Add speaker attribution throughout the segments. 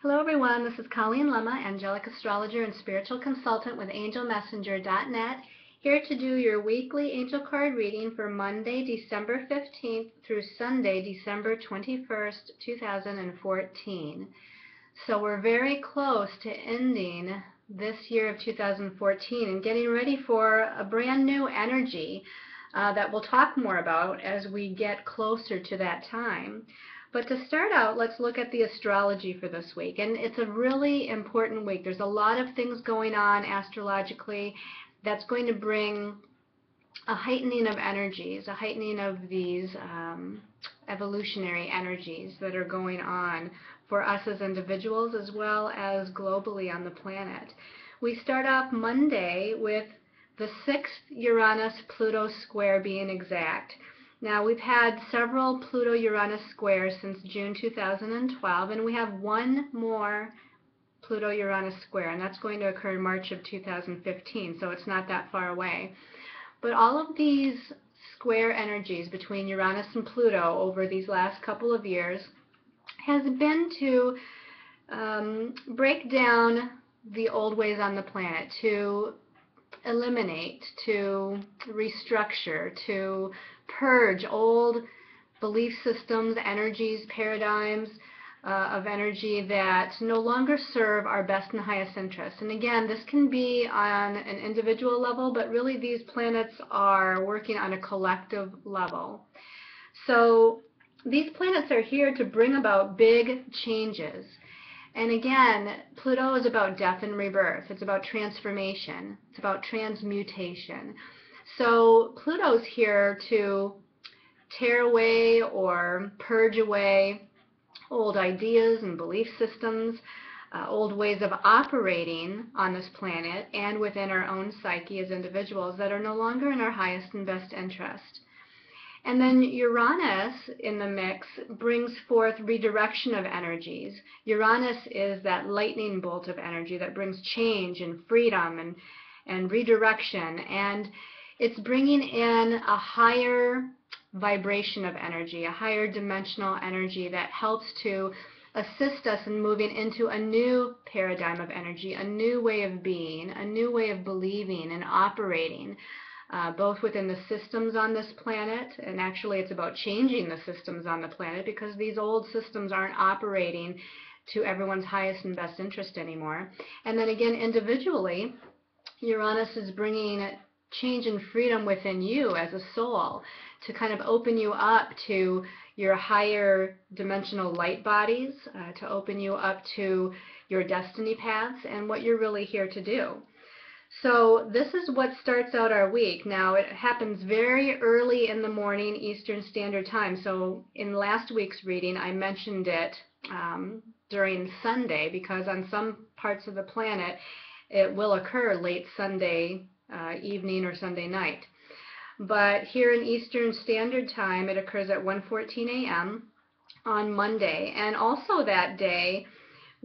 Speaker 1: Hello everyone, this is Colleen Lemma, angelic astrologer and spiritual consultant with angelmessenger.net, here to do your weekly angel card reading for Monday, December 15th through Sunday, December 21st, 2014. So we're very close to ending this year of 2014 and getting ready for a brand new energy that we'll talk more about as we get closer to that time. But to start out, let's look at the astrology for this week. And it's a really important week. There's a lot of things going on astrologically that's going to bring a heightening of energies, a heightening of these evolutionary energies that are going on for us as individuals as well as globally on the planet. We start off Monday with the 6th Uranus-Pluto square being exact. Now, we've had several Pluto-Uranus squares since June 2012, and we have one more Pluto-Uranus square, and that's going to occur in March of 2015, so it's not that far away. But all of these square energies between Uranus and Pluto over these last couple of years has been to break down the old ways on the planet, to eliminate, to restructure, to purge old belief systems, energies, paradigms of energy that no longer serve our best and highest interests. And again, this can be on an individual level, but really these planets are working on a collective level. So these planets are here to bring about big changes. And again, Pluto is about death and rebirth. It's about transformation. It's about transmutation. So Pluto's here to tear away or purge away old ideas and belief systems, old ways of operating on this planet and within our own psyche as individuals that are no longer in our highest and best interest. And then Uranus in the mix brings forth redirection of energies. Uranus is that lightning bolt of energy that brings change and freedom and redirection. And it's bringing in a higher vibration of energy, a higher dimensional energy that helps to assist us in moving into a new paradigm of energy, a new way of being, a new way of believing and operating. Both within the systems on this planet, and actually it's about changing the systems on the planet because these old systems aren't operating to everyone's highest and best interest anymore. And then again, individually, Uranus is bringing change and freedom within you as a soul to kind of open you up to your higher dimensional light bodies, to open you up to your destiny paths and what you're really here to do. So this is what starts out our week. Now, it happens very early in the morning Eastern Standard Time. So in last week's reading, I mentioned it during Sunday because on some parts of the planet, it will occur late Sunday evening or Sunday night. But here in Eastern Standard Time, it occurs at 1:14 a.m. on Monday. And also that day,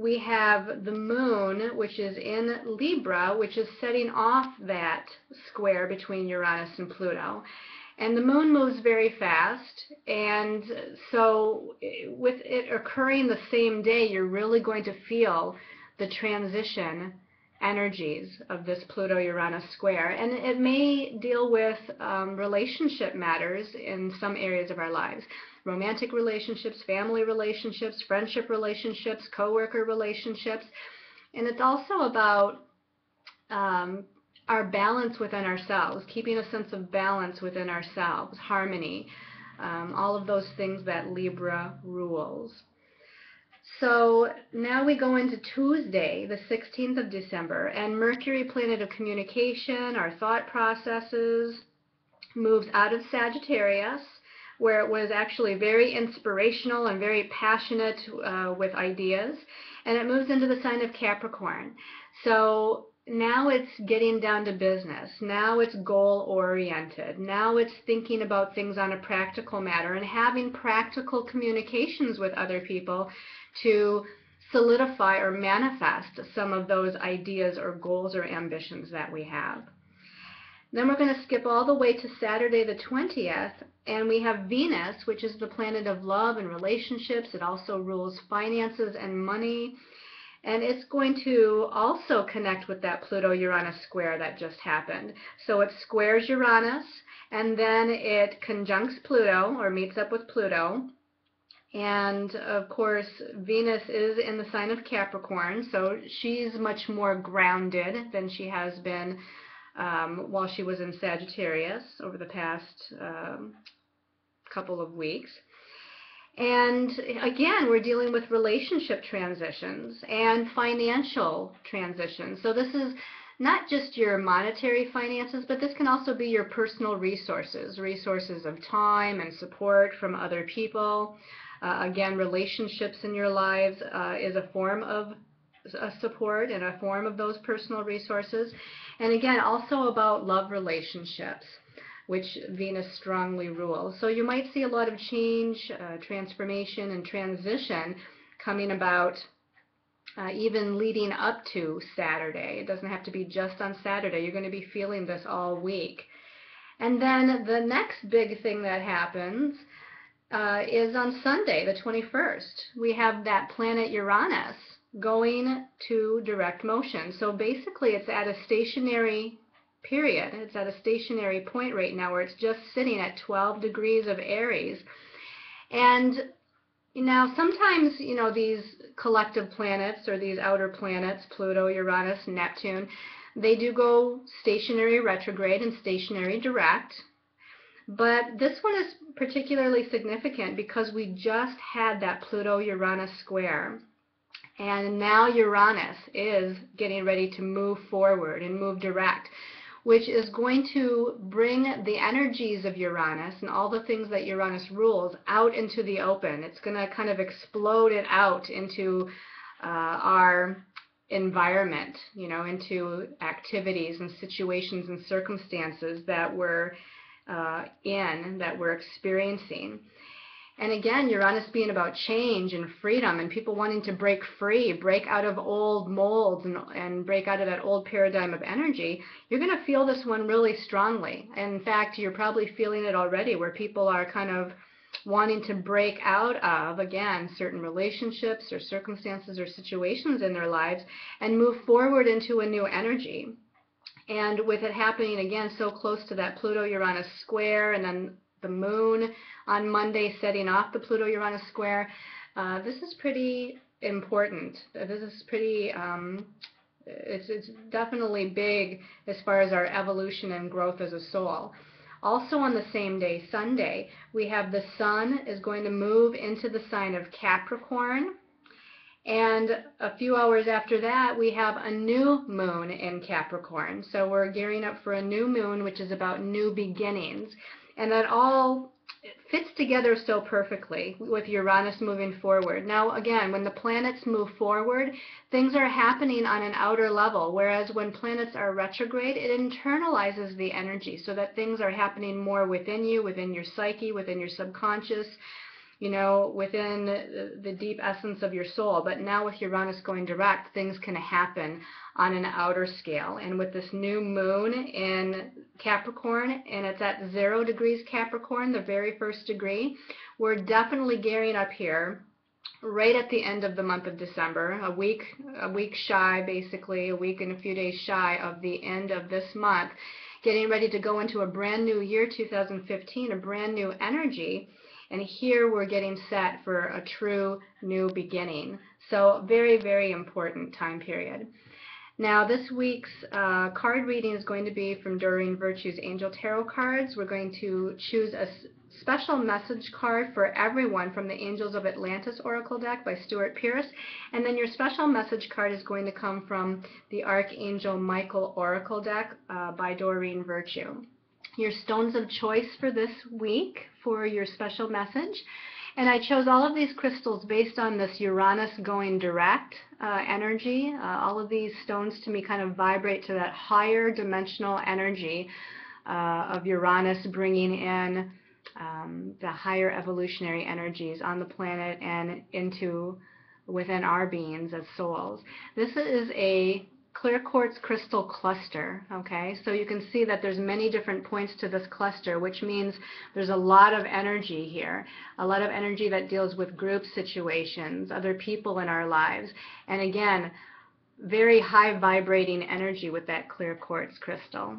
Speaker 1: we have the moon, which is in Libra, which is setting off that square between Uranus and Pluto. And the moon moves very fast, and so with it occurring the same day, you're really going to feel the transition energies of this Pluto-Uranus square. And it may deal with relationship matters in some areas of our lives. Romantic relationships, family relationships, friendship relationships, co-worker relationships. And it's also about our balance within ourselves, keeping a sense of balance within ourselves, harmony, all of those things that Libra rules. So now we go into Tuesday, the 16th of December, and Mercury, planet of communication, our thought processes, moves out of Sagittarius, where it was actually very inspirational and very passionate with ideas, and it moves into the sign of Capricorn. So now it's getting down to business. Now it's goal-oriented. Now it's thinking about things on a practical matter and having practical communications with other people to solidify or manifest some of those ideas or goals or ambitions that we have. Then we're going to skip all the way to Saturday the 20th, and we have Venus, which is the planet of love and relationships. It also rules finances and money. And it's going to also connect with that Pluto-Uranus square that just happened. So it squares Uranus, and then it conjuncts Pluto, or meets up with Pluto. And of course, Venus is in the sign of Capricorn, so she's much more grounded than she has been while she was in Sagittarius over the past couple of weeks. And again, we're dealing with relationship transitions and financial transitions. So this is not just your monetary finances, but this can also be your personal resources, resources of time and support from other people. Again, relationships in your lives is a form of support and a form of those personal resources. And again, also about love relationships, which Venus strongly rules. So you might see a lot of change, transformation, and transition coming about even leading up to Saturday. It doesn't have to be just on Saturday. You're going to be feeling this all week. And then the next big thing that happens is on Sunday, the 21st. We have that planet Uranus going to direct motion. So basically it's at a stationary period. It's at a stationary point right now where it's just sitting at 12 degrees of Aries. And now sometimes, you know, these collective planets or these outer planets, Pluto, Uranus, Neptune, they do go stationary retrograde and stationary direct. But this one is particularly significant because we just had that Pluto-Uranus square. And now Uranus is getting ready to move forward and move direct, which is going to bring the energies of Uranus and all the things that Uranus rules out into the open. It's going to kind of explode it out into our environment, you know, into activities and situations and circumstances that we're that we're experiencing. And again, Uranus being about change and freedom and people wanting to break free, break out of old molds and break out of that old paradigm of energy, you're going to feel this one really strongly. In fact, you're probably feeling it already where people are kind of wanting to break out of, again, certain relationships or circumstances or situations in their lives and move forward into a new energy. And with it happening again so close to that Pluto-Uranus square and then the moon on Monday setting off the Pluto-Uranus square, this is pretty important. This is pretty, it's definitely big as far as our evolution and growth as a soul. Also on the same day, Sunday, we have the Sun is going to move into the sign of Capricorn. And a few hours after that, we have a new moon in Capricorn. So we're gearing up for a new moon, which is about new beginnings. And that all fits together so perfectly with Uranus moving forward. Now, again, when the planets move forward, things are happening on an outer level, whereas when planets are retrograde, it internalizes the energy so that things are happening more within you, within your psyche, within your subconscious, you know, within the deep essence of your soul. But now with Uranus going direct, things can happen on an outer scale. And with this new moon in Capricorn, and it's at 0 degrees Capricorn, the very first degree, we're definitely gearing up here right at the end of the month of December, a week shy, basically, a week and a few days shy of the end of this month, getting ready to go into a brand new year, 2015, a brand new energy. And here we're getting set for a true new beginning. So very, very important time period. Now this week's card reading is going to be from Doreen Virtue's Angel Tarot cards. We're going to choose a special message card for everyone from the Angels of Atlantis Oracle deck by Stuart Pierce. And then your special message card is going to come from the Archangel Michael Oracle deck by Doreen Virtue. Your stones of choice for this week for your special message. And I chose all of these crystals based on this Uranus going direct energy. All of these stones to me kind of vibrate to that higher dimensional energy of Uranus bringing in the higher evolutionary energies on the planet and into within our beings as souls. This is a clear quartz crystal cluster, okay? So you can see that there's many different points to this cluster, which means there's a lot of energy here, a lot of energy that deals with group situations, other people in our lives. And again, very high vibrating energy with that clear quartz crystal.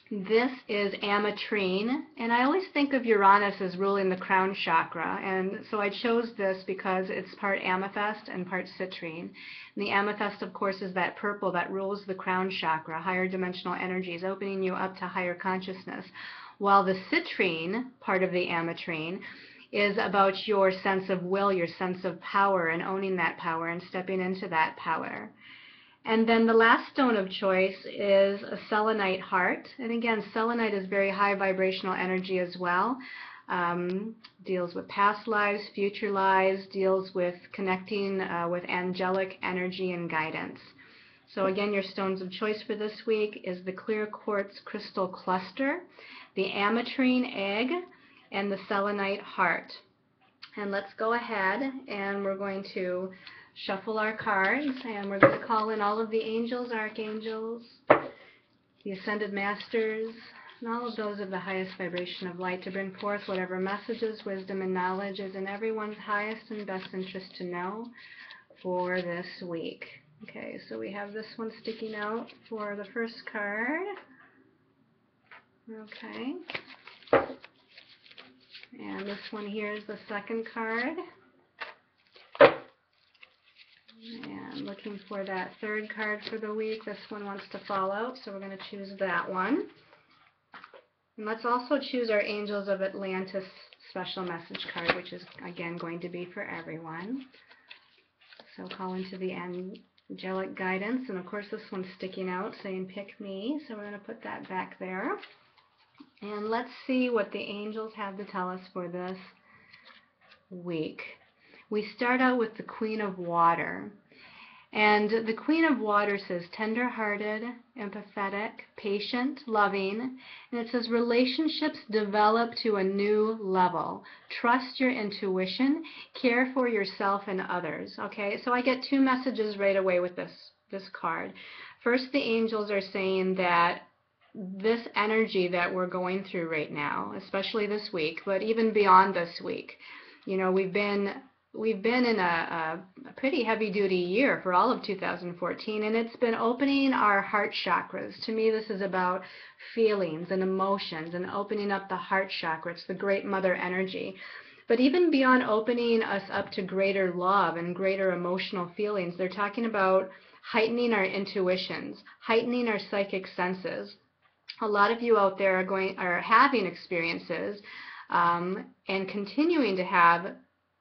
Speaker 1: This is ametrine, and I always think of Uranus as ruling the crown chakra, and so I chose this because it's part amethyst and part citrine. And the amethyst, of course, is that purple that rules the crown chakra, higher dimensional energies, opening you up to higher consciousness, while the citrine, part of the ametrine, is about your sense of will, your sense of power, and owning that power and stepping into that power. And then the last stone of choice is a selenite heart. And again, selenite is very high vibrational energy as well. Deals with past lives, future lives, deals with connecting with angelic energy and guidance. So again, your stones of choice for this week is the clear quartz crystal cluster, the ametrine egg, and the selenite heart. And let's go ahead and we're going to shuffle our cards, and we're going to call in all of the angels, archangels, the ascended masters, and all of those of the highest vibration of light to bring forth whatever messages, wisdom, and knowledge is in everyone's highest and best interest to know for this week. Okay, so we have this one sticking out for the first card. Okay. And this one here is the second card. And looking for that third card for the week. This one wants to fall out, so we're going to choose that one. And let's also choose our Angels of Atlantis special message card, which is, again, going to be for everyone. So call into the angelic guidance. And, of course, this one's sticking out, saying, pick me. So we're going to put that back there. And let's see what the angels have to tell us for this week. We start out with the Queen of Water. And the Queen of Water says tender-hearted, empathetic, patient, loving. And it says relationships develop to a new level. Trust your intuition. Care for yourself and others. Okay, so I get two messages right away with this card. First, the angels are saying that this energy that we're going through right now, especially this week, but even beyond this week, you know, we've been in a pretty heavy-duty year for all of 2014, and it's been opening our heart chakras. To me, this is about feelings and emotions and opening up the heart chakra. It's the great mother energy. But even beyond opening us up to greater love and greater emotional feelings, they're talking about heightening our intuitions, heightening our psychic senses. A lot of you out there are having experiences and continuing to have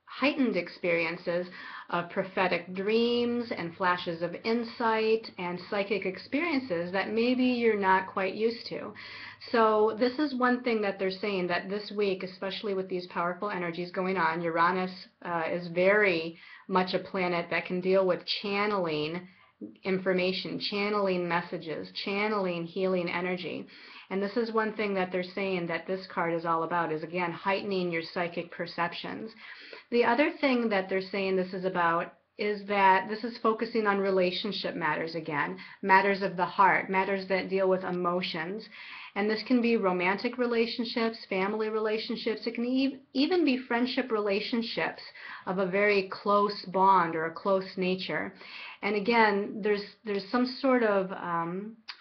Speaker 1: heightened experiences of prophetic dreams and flashes of insight and psychic experiences that maybe you're not quite used to. So this is one thing that they're saying, that this week, especially with these powerful energies going on, Uranus is very much a planet that can deal with channeling information, channeling messages, channeling healing energy. And this is one thing that they're saying that this card is all about, is again heightening your psychic perceptions. The other thing that they're saying this is about is that this is focusing on relationship matters again, matters of the heart, matters that deal with emotions. And this can be romantic relationships, family relationships. It can even be friendship relationships of a very close bond or a close nature. And again, there's some sort of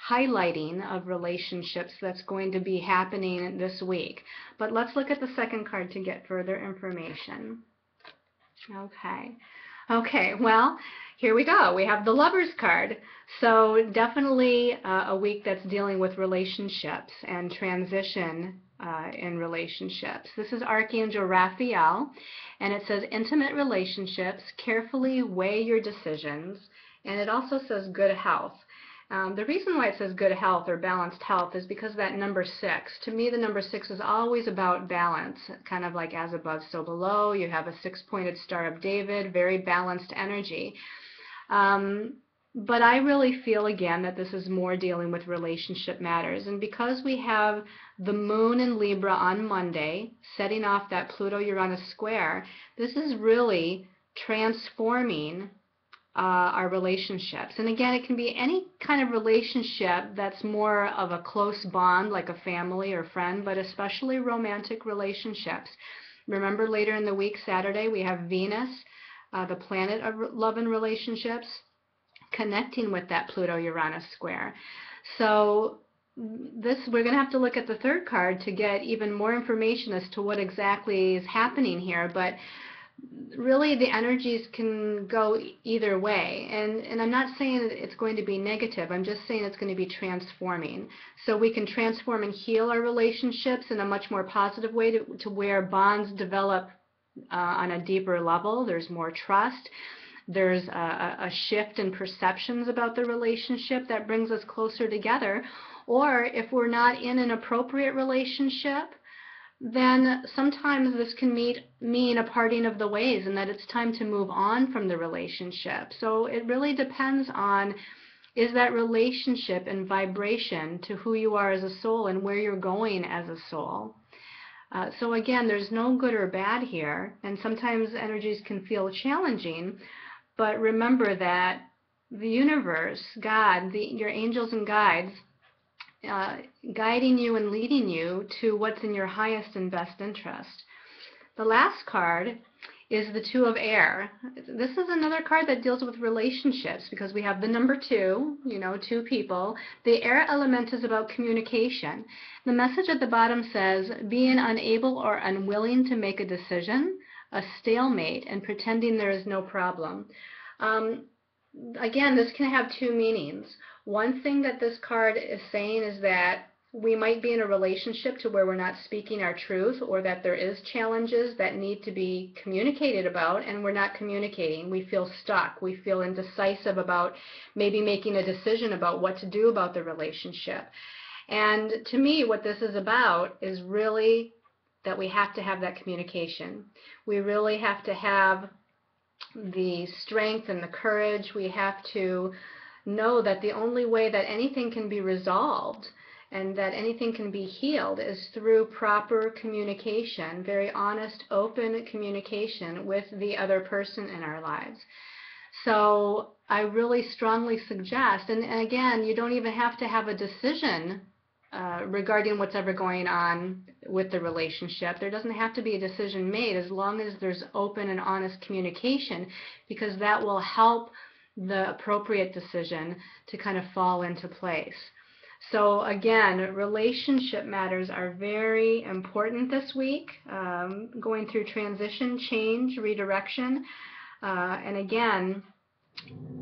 Speaker 1: highlighting of relationships that's going to be happening this week. But let's look at the second card to get further information. Okay, well, here we go. We have the Lovers card. So definitely a week that's dealing with relationships and transition in relationships. This is Archangel Raphael, and it says intimate relationships, carefully weigh your decisions, and it also says good health. The reason why it says good health or balanced health is because that number 6. To me, the number 6 is always about balance, kind of like as above, so below. You have a 6-pointed Star of David, very balanced energy. But I really feel, again, that this is more dealing with relationship matters. And because we have the moon in Libra on Monday, setting off that Pluto-Uranus square, this is really transforming our relationships. And again, it can be any kind of relationship that's more of a close bond, like a family or friend, but especially romantic relationships. Remember, later in the week, Saturday, we have Venus, the planet of love and relationships, connecting with that Pluto-Uranus square. So we're going to have to look at the third card to get even more information as to what exactly is happening here. But really, the energies can go either way. And I'm not saying that it's going to be negative. I'm just saying it's going to be transforming. So we can transform and heal our relationships in a much more positive way to where bonds develop on a deeper level. There's more trust. There's a shift in perceptions about the relationship that brings us closer together. Or if we're not in an appropriate relationship, then sometimes this can mean a parting of the ways and that it's time to move on from the relationship. So it really depends on, is that relationship in vibration to who you are as a soul and where you're going as a soul. So again, there's no good or bad here, and sometimes energies can feel challenging, but remember that the universe, God, your angels and guides, guiding you and leading you to what's in your highest and best interest. The last card is the Two of Air. This is another card that deals with relationships because we have the number two, two people. The air element is about communication. The message at the bottom says, being unable or unwilling to make a decision, a stalemate, and pretending there is no problem. Again, this can have two meanings. One thing that this card is saying is that we might be in a relationship to where we're not speaking our truth, or that there is challenges that need to be communicated about and we're not communicating. We feel stuck. We feel indecisive about maybe making a decision about what to do about the relationship. And to me, what this is about is really that we have to have that communication. We really have to have the strength and the courage. We have to know that the only way that anything can be resolved and that anything can be healed is through proper communication, very honest, open communication with the other person in our lives. So I really strongly suggest, and again, you don't even have to have a decision regarding what's ever going on with the relationship. There doesn't have to be a decision made as long as there's open and honest communication, because that will help the appropriate decision to kind of fall into place. So again, relationship matters are very important this week, going through transition, change, redirection, and again,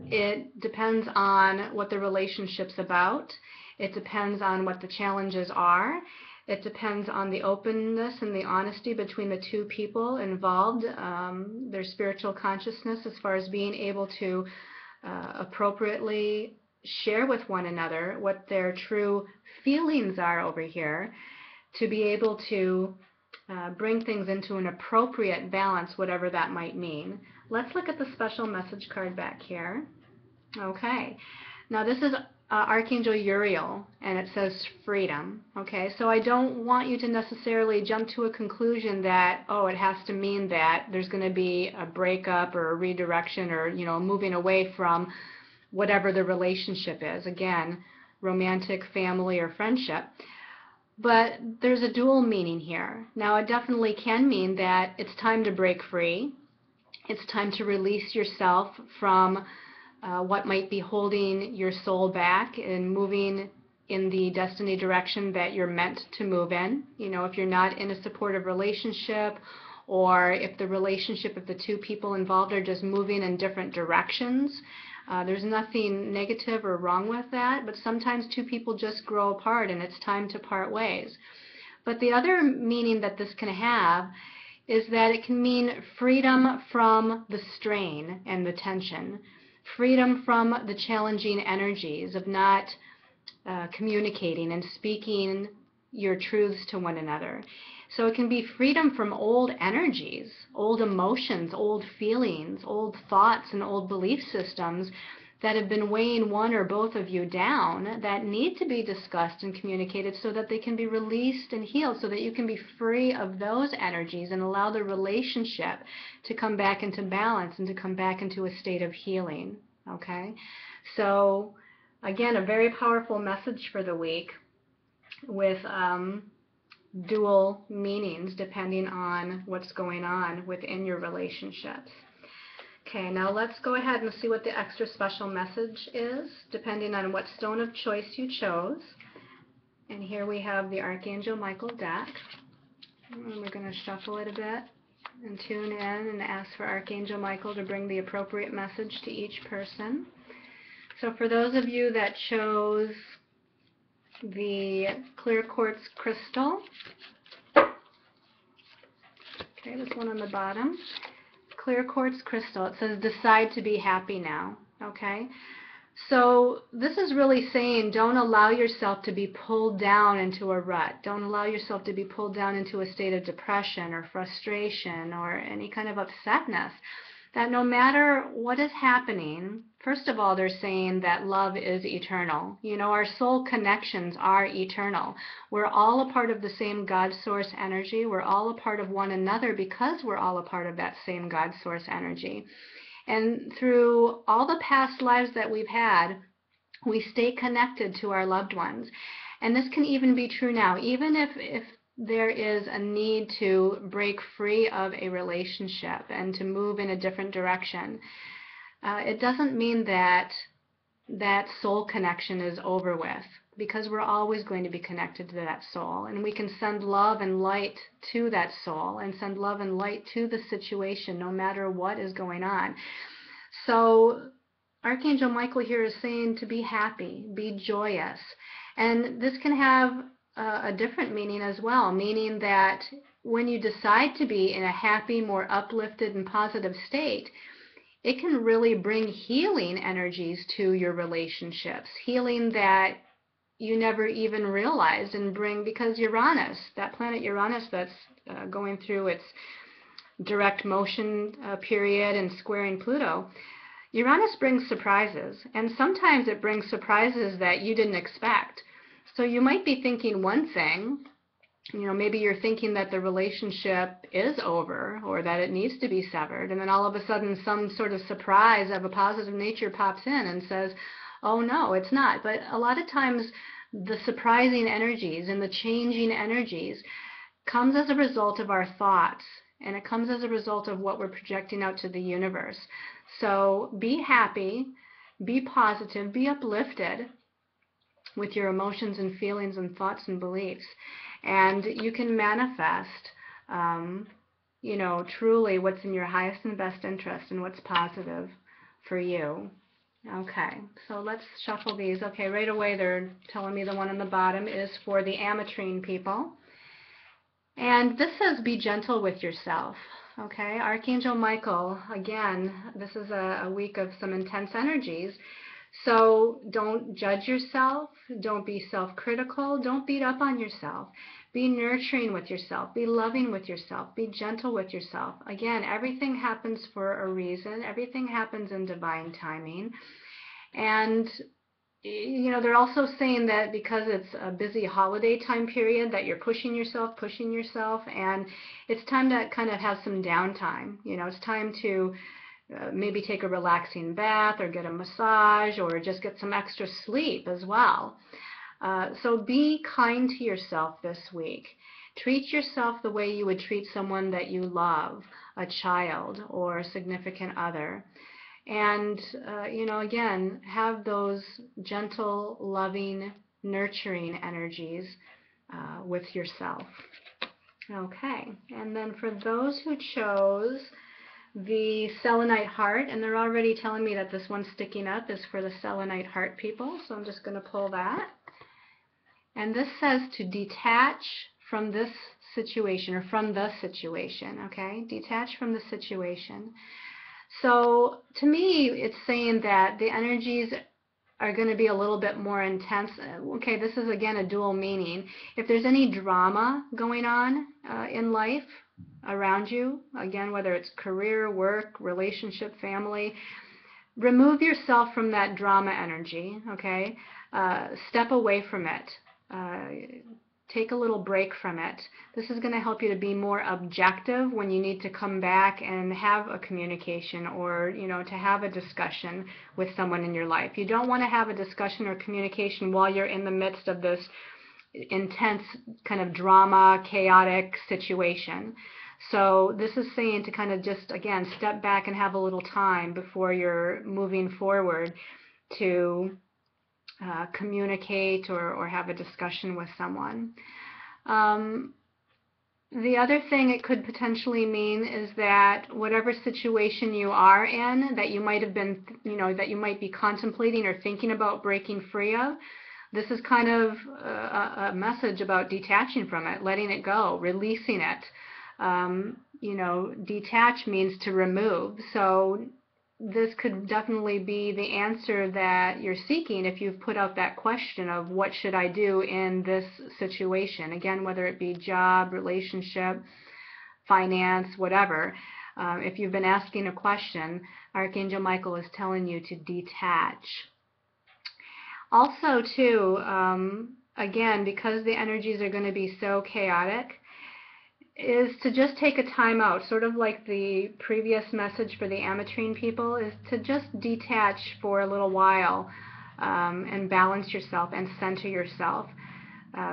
Speaker 1: it depends on what the relationship's about. It depends on what the challenges are. It depends on the openness and the honesty between the two people involved, their spiritual consciousness as far as being able to appropriately share with one another what their true feelings are over here, to be able to bring things into an appropriate balance, whatever that might mean. Let's look at the special message card back here. Okay, now this is Archangel Uriel, and it says freedom. Okay, so I don't want you to necessarily jump to a conclusion that, oh, it has to mean that there's going to be a breakup or a redirection or, moving away from whatever the relationship is. Again, romantic, family, or friendship. But there's a dual meaning here. Now, it definitely can mean that it's time to break free. It's time to release yourself from what might be holding your soul back and moving in the destiny direction that you're meant to move in. If you're not in a supportive relationship, or if the relationship of the two people involved are just moving in different directions, there's nothing negative or wrong with that, but sometimes two people just grow apart and it's time to part ways. But the other meaning that this can have is that it can mean freedom from the strain and the tension, freedom from the challenging energies of not communicating and speaking your truths to one another. So it can be freedom from old energies, old emotions, old feelings, old thoughts, and old belief systems that have been weighing one or both of you down that need to be discussed and communicated so that they can be released and healed, so that you can be free of those energies and allow the relationship to come back into balance and to come back into a state of healing. Okay? So, again, a very powerful message for the week with dual meanings depending on what's going on within your relationships. Okay, now let's go ahead and see what the extra special message is, depending on what stone of choice you chose. And here we have the Archangel Michael deck. And we're going to shuffle it a bit and tune in and ask for Archangel Michael to bring the appropriate message to each person. So for those of you that chose the clear quartz crystal, okay, this one on the bottom, clear quartz crystal, it says decide to be happy now. Okay, so this is really saying don't allow yourself to be pulled down into a rut. Don't allow yourself to be pulled down into a state of depression or frustration or any kind of upsetness. That no matter what is happening, first of all, they're saying that love is eternal. You know, our soul connections are eternal. We're all a part of the same God source energy. We're all a part of one another because we're all a part of that same God source energy. And through all the past lives that we've had, we stay connected to our loved ones. And this can even be true now, even if there is a need to break free of a relationship and to move in a different direction. It doesn't mean that that soul connection is over with, because we're always going to be connected to that soul, and we can send love and light to that soul and send love and light to the situation no matter what is going on. So Archangel Michael here is saying to be happy, be joyous, and this can have a different meaning as well, meaning that when you decide to be in a happy, more uplifted and positive state, it can really bring healing energies to your relationships, healing that you never even realized, and bring, because Uranus, that planet Uranus that's going through its direct motion period and squaring Pluto, Uranus brings surprises, and sometimes it brings surprises that you didn't expect. So you might be thinking one thing, you know, maybe you're thinking that the relationship is over or that it needs to be severed, and then all of a sudden some sort of surprise of a positive nature pops in and says, oh no, it's not. But a lot of times the surprising energies and the changing energies comes as a result of our thoughts, and it comes as a result of what we're projecting out to the universe. So be happy, be positive, be uplifted with your emotions and feelings and thoughts and beliefs. And you can manifest, you know, truly what's in your highest and best interest and what's positive for you. Okay, so let's shuffle these. Okay, right away they're telling me the one on the bottom is for the Ametrine people. And this says be gentle with yourself. Okay, Archangel Michael, again, this is a week of some intense energies. So don't judge yourself, don't be self-critical, don't beat up on yourself. Be nurturing with yourself, be loving with yourself, be gentle with yourself. Again, everything happens for a reason, everything happens in divine timing. And you know, they're also saying that because it's a busy holiday time period that you're pushing yourself, and it's time to kind of have some downtime. You know, it's time to maybe take a relaxing bath or get a massage or just get some extra sleep as well. So be kind to yourself this week. Treat yourself the way you would treat someone that you love, a child or a significant other. And, you know, again, have those gentle, loving, nurturing energies with yourself. Okay, and then for those who chose the selenite heart, and they're already telling me that this one sticking up is for the selenite heart people, so I'm just going to pull that. And this says to detach from this situation, or from the situation, okay? Detach from the situation. So to me, it's saying that the energies are going to be a little bit more intense. Okay, this is again a dual meaning. If there's any drama going on in life around you, again, whether it's career, work, relationship, family, remove yourself from that drama energy, okay? Step away from it. Take a little break from it. This is going to help you to be more objective when you need to come back and have a communication, or, to have a discussion with someone in your life. You don't want to have a discussion or communication while you're in the midst of this intense kind of drama, chaotic situation. So this is saying to kind of just, again, step back and have a little time before you're moving forward to communicate or have a discussion with someone. The other thing it could potentially mean is that whatever situation you are in that you might have been, that you might be contemplating or thinking about breaking free of, this is kind of a message about detaching from it, letting it go, releasing it. Detach means to remove. So this could definitely be the answer that you're seeking if you've put out that question of what should I do in this situation. Again, whether it be job, relationship, finance, whatever. If you've been asking a question, Archangel Michael is telling you to detach. Also, too, again, because the energies are going to be so chaotic, is to just take a time out, sort of like the previous message for the ametrine people, is to just detach for a little while and balance yourself and center yourself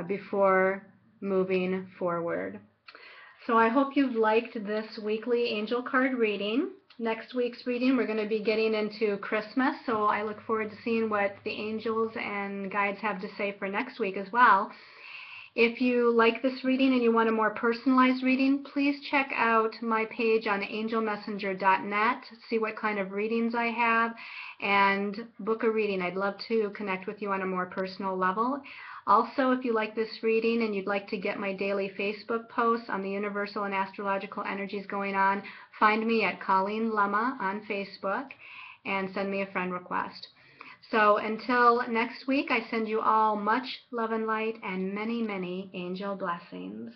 Speaker 1: before moving forward. So I hope you've liked this weekly angel card reading. Next week's reading, we're going to be getting into Christmas, so I look forward to seeing what the angels and guides have to say for next week as well. If you like this reading and you want a more personalized reading, please check out my page on angelmessenger.net, see what kind of readings I have, and book a reading. I'd love to connect with you on a more personal level. Also, if you like this reading and you'd like to get my daily Facebook posts on the universal and astrological energies going on, find me at Colleen Lemma on Facebook and send me a friend request. So until next week, I send you all much love and light and many, many angel blessings.